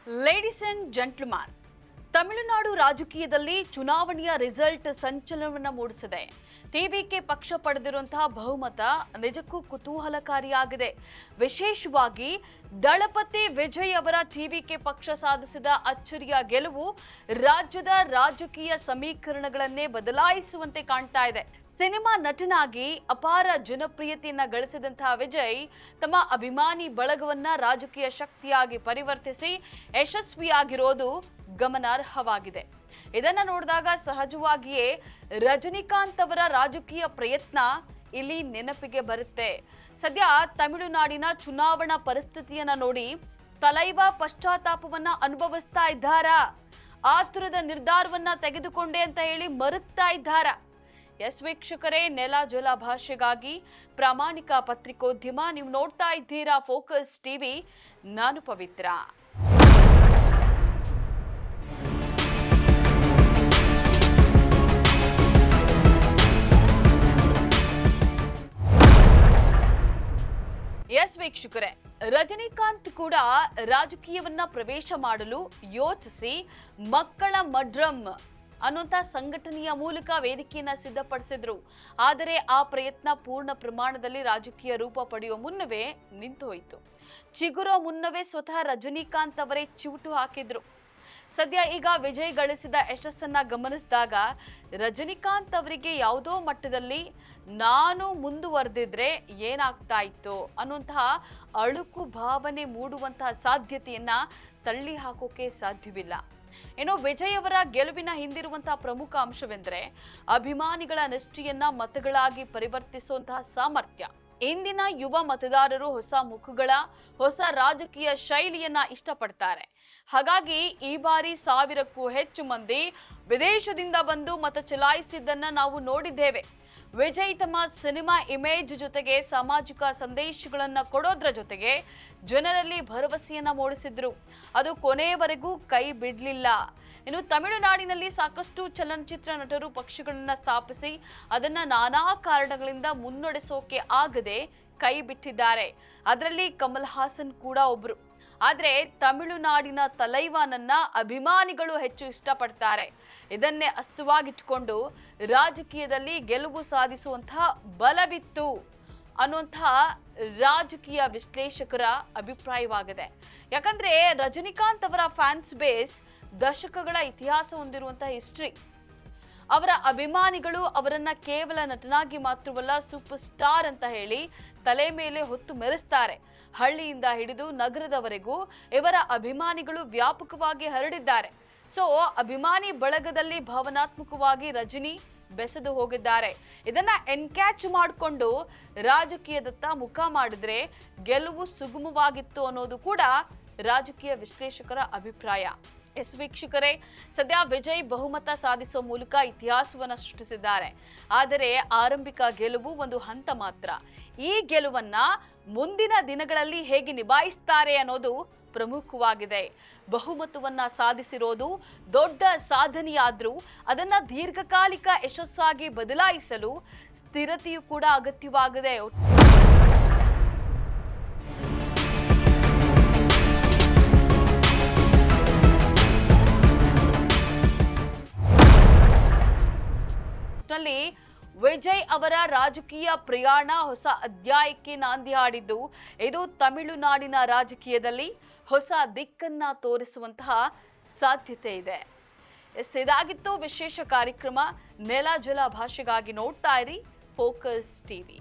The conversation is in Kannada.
ಲೇಡೀಸ್ ಅಂಡ್ ಜೆಂಟ್ಲ್ಮನ್, ತಮಿಳುನಾಡು ರಾಜಕೀಯದಲ್ಲಿ ಚುನಾವಣೆಯ ರಿಸಲ್ಟ್ ಸಂಚಲನವನ್ನು ಮೂಡಿಸಿದೆ. ಟಿವಿಕೆ ಪಕ್ಷ ಪಡೆದಿರುವಂತಹ ಬಹುಮತ ನಿಜಕ್ಕೂ ಕುತೂಹಲಕಾರಿಯಾಗಿದೆ. ವಿಶೇಷವಾಗಿ ದಳಪತಿ ವಿಜಯ್ ಅವರ ಟಿವಿಕೆ ಪಕ್ಷ ಸಾಧಿಸಿದ ಅಚ್ಚರಿಯ ಗೆಲುವು ರಾಜ್ಯದ ರಾಜಕೀಯ ಸಮೀಕರಣಗಳನ್ನೇ ಬದಲಾಯಿಸುವಂತೆ ಕಾಣ್ತಾ ಇದೆ. ಸಿನಿಮಾ ನಟನಾಗಿ ಅಪಾರ ಜನಪ್ರಿಯತೆಯನ್ನ ಗಳಿಸಿದಂತಹ ವಿಜಯ್ ತಮ್ಮ ಅಭಿಮಾನಿ ಬಳಗವನ್ನ ರಾಜಕೀಯ ಶಕ್ತಿಯಾಗಿ ಪರಿವರ್ತಿಸಿ ಯಶಸ್ವಿಯಾಗಿರೋದು ಗಮನಾರ್ಹವಾಗಿದೆ. ಇದನ್ನ ನೋಡಿದಾಗ ಸಹಜವಾಗಿಯೇ ರಜನಿಕಾಂತ್ ಅವರ ರಾಜಕೀಯ ಪ್ರಯತ್ನ ಇಲ್ಲಿ ನೆನಪಿಗೆ ಬರುತ್ತೆ. ಸದ್ಯ ತಮಿಳುನಾಡಿನ ಚುನಾವಣಾ ಪರಿಸ್ಥಿತಿಯನ್ನ ನೋಡಿ ತಲೈವ ಪಶ್ಚಾತ್ತಾಪವನ್ನ ಅನುಭವಿಸ್ತಾ ಇದ್ದಾರಾ, ಆತುರದ ನಿರ್ಧಾರವನ್ನ ತೆಗೆದುಕೊಂಡೆ ಅಂತ ಹೇಳಿ ಮರುತ್ತಾ ಇದ್ದಾರಾ? ಎಸ್ ವೀಕ್ಷಕರೇ, ನೆಲ ಜಲ ಭಾಷೆಗಾಗಿ ಪ್ರಾಮಾಣಿಕ ಪತ್ರಿಕೋದ್ಯಮ. ನೀವು ನೋಡ್ತಾ ಇದ್ದೀರಾ ಫೋಕಸ್ ಟಿವಿ. ನಾನು ಪವಿತ್ರ. ಎಸ್ ವೀಕ್ಷಕರೇ, ರಜನಿಕಾಂತ್ ಕೂಡ ರಾಜಕೀಯವನ್ನ ಪ್ರವೇಶ ಮಾಡಲು ಯೋಚಿಸಿ ಮಕ್ಕಳ ಮಡ್ರಂ ಅನ್ನುವಂಥ ಸಂಘಟನೆಯ ಮೂಲಕ ವೇದಿಕೆಯನ್ನ ಸಿದ್ಧಪಡಿಸಿದ್ರು. ಆದರೆ ಆ ಪ್ರಯತ್ನ ಪೂರ್ಣ ಪ್ರಮಾಣದಲ್ಲಿ ರಾಜಕೀಯ ರೂಪ ಪಡೆಯುವ ಮುನ್ನವೇ ನಿಂತುಹೋಯಿತು. ಚಿಗುರೋ ಮುನ್ನವೇ ಸ್ವತಃ ರಜನಿಕಾಂತ್ ಅವರೇ ಚಿವುಟು ಹಾಕಿದ್ರು. ಸದ್ಯ ಈಗ ವಿಜಯ್ ಗಳಿಸಿದ ಯಶಸ್ಸನ್ನ ಗಮನಿಸಿದಾಗ ರಜನಿಕಾಂತ್ ಅವರಿಗೆ ಯಾವುದೋ ಮಟ್ಟದಲ್ಲಿ ನಾನು ಮುಂದುವರೆದಿದ್ರೆ ಏನಾಗ್ತಾ ಇತ್ತು ಅನ್ನುವಂತಹ ಅಳುಕು ಭಾವನೆ ಮೂಡುವಂತಹ ಸಾಧ್ಯತೆಯನ್ನ ತಳ್ಳಿ ಹಾಕೋಕೆ ಸಾಧ್ಯವಿಲ್ಲ. ಇನ್ನು ವಿಜಯ್ ಅವರ ಗೆಲುವಿನ ಹಿಂದಿರುವಂತಹ ಪ್ರಮುಖ ಅಂಶವೆಂದರೆ ಅಭಿಮಾನಿಗಳ ನಿಷ್ಠೆಯನ್ನ ಮತಗಳಾಗಿ ಪರಿವರ್ತಿಸುವಂತಹ ಸಾಮರ್ಥ್ಯ. ಇಂದಿನ ಯುವ ಮತದಾರರು ಹೊಸ ಮುಖಗಳ, ಹೊಸ ರಾಜಕೀಯ ಶೈಲಿಯನ್ನ ಇಷ್ಟಪಡ್ತಾರೆ. ಹಾಗಾಗಿ ಈ ಬಾರಿ 1000ಕ್ಕೂ ಹೆಚ್ಚು ಮಂದಿ ವಿದೇಶದಿಂದ ಬಂದು ಮತ ಚಲಾಯಿಸಿದ್ದನ್ನ ನಾವು ನೋಡಿದ್ದೇವೆ. ವಿಜಯ್ ತಮ್ಮ ಸಿನಿಮಾ ಇಮೇಜ್ ಜೊತೆಗೆ ಸಾಮಾಜಿಕ ಸಂದೇಶಗಳನ್ನ ಕೊಡೋದ್ರ ಜೊತೆಗೆ ಜನರಲ್ಲಿ ಭರವಸೆಯನ್ನ ಮೂಡಿಸಿದ್ರು. ಅದು ಕೊನೆಯವರೆಗೂ ಕೈ ಬಿಡ್ಲಿಲ್ಲ. ಇನ್ನು ತಮಿಳುನಾಡಿನಲ್ಲಿ ಸಾಕಷ್ಟು ಚಲನಚಿತ್ರ ನಟರು ಪಕ್ಷಗಳನ್ನ ಸ್ಥಾಪಿಸಿ ಅದನ್ನ ನಾನಾ ಕಾರಣಗಳಿಂದ ಮುನ್ನಡೆಸೋಕೆ ಆಗದೆ ಕೈ ಬಿಟ್ಟಿದ್ದಾರೆ. ಅದರಲ್ಲಿ ಕಮಲ್ ಹಾಸನ್ ಕೂಡ ಒಬ್ರು. ಆದ್ರೆ ತಮಿಳುನಾಡಿನ ತಲೈವಾನನ್ನ ಅಭಿಮಾನಿಗಳು ಹೆಚ್ಚು ಇಷ್ಟಪಡ್ತಾರೆ. ಇದನ್ನೇ ಅಸ್ತವಾಗಿಟ್ಟುಕೊಂಡು ರಾಜಕೀಯದಲ್ಲಿ ಗೆಲುವು ಸಾಧಿಸುವಂತಹ ಬಲವಿತ್ತು ಅನ್ನುವಂತಹ ರಾಜಕೀಯ ವಿಶ್ಲೇಷಕರ ಅಭಿಪ್ರಾಯವಾಗಿದೆ. ಯಾಕಂದ್ರೆ ರಜನಿಕಾಂತ್ ಅವರ ಫ್ಯಾನ್ಸ್ ಬೇಸ್ ದಶಕಗಳ ಇತಿಹಾಸ ಹೊಂದಿರುವಂತಹ ಹಿಸ್ಟ್ರಿ. ಅವರ ಅಭಿಮಾನಿಗಳು ಅವರನ್ನ ಕೇವಲ ನಟನಾಗಿ ಮಾತ್ರವಲ್ಲ, ಸೂಪರ್ ಸ್ಟಾರ್ ಅಂತ ಹೇಳಿ ತಲೆ ಮೇಲೆ ಹೊತ್ತು ಮೆರೆಸ್ತಾರೆ. ಹಳ್ಳಿಯಿಂದ ಹಿಡಿದು ನಗರದವರೆಗೂ ಇವರ ಅಭಿಮಾನಿಗಳು ವ್ಯಾಪಕವಾಗಿ ಹರಡಿದ್ದಾರೆ. ಸೊ ಅಭಿಮಾನಿ ಬಳಗದಲ್ಲಿ ಭಾವನಾತ್ಮಕವಾಗಿ ರಜನಿ ಬೆಸೆದು ಹೋಗಿದ್ದಾರೆ. ಇದನ್ನ ಎನ್ಕ್ಯಾಚ್ ಮಾಡಿಕೊಂಡು ರಾಜಕೀಯದತ್ತ ಮುಖ ಮಾಡಿದ್ರೆ ಗೆಲುವು ಸುಗಮವಾಗಿತ್ತು ಅನ್ನೋದು ಕೂಡ ರಾಜಕೀಯ ವಿಶ್ಲೇಷಕರ ಅಭಿಪ್ರಾಯ. ಎಸ್ ವೀಕ್ಷಕರೇ, ಸದ್ಯ ವಿಜಯ್ ಬಹುಮತ ಸಾಧಿಸುವ ಮೂಲಕ ಇತಿಹಾಸವನ್ನ ಸೃಷ್ಟಿಸಿದ್ದಾರೆ. ಆದರೆ ಆರಂಭಿಕ ಗೆಲುವು ಒಂದು ಹಂತ ಮಾತ್ರ. ಈ ಗೆಲುವನ್ನ ಮುಂದಿನ ದಿನಗಳಲ್ಲಿ ಹೇಗೆ ನಿಭಾಯಿಸ್ತಾರೆ ಅನ್ನೋದು ಪ್ರಮುಖವಾಗಿದೆ. ಬಹುಮತವನ್ನ ಸಾಧಿಸಿರೋದು ದೊಡ್ಡ ಸಾಧನೆಯಾದ್ರೂ ಅದನ್ನ ದೀರ್ಘಕಾಲಿಕ ಯಶಸ್ಸಾಗಿ ಬದಲಾಯಿಸಲು ಸ್ಥಿರತೆಯೂ ಕೂಡ ಅಗತ್ಯವಾಗಿದೆ. ವಿಜಯ್ ಅವರ ರಾಜಕೀಯ ಪ್ರಯಾಣ ಹೊಸ ಅಧ್ಯಾಯಕ್ಕೆ ನಾಂದಿ ಹಾಡಿದ್ದು ಇದು ತಮಿಳುನಾಡಿನ ರಾಜಕೀಯದಲ್ಲಿ ಹೊಸ ದಿಕ್ಕನ್ನ ತೋರಿಸುವಂತಹ ಸಾಧ್ಯತೆ ಇದೆ. ಇದಾಗಿತ್ತು ವಿಶೇಷ ಕಾರ್ಯಕ್ರಮ. ನೆಲ ಜಲ ಭಾಷೆಗಾಗಿ ನೋಡ್ತಾ ಇರಿ ಫೋಕಸ್ ಟಿವಿ.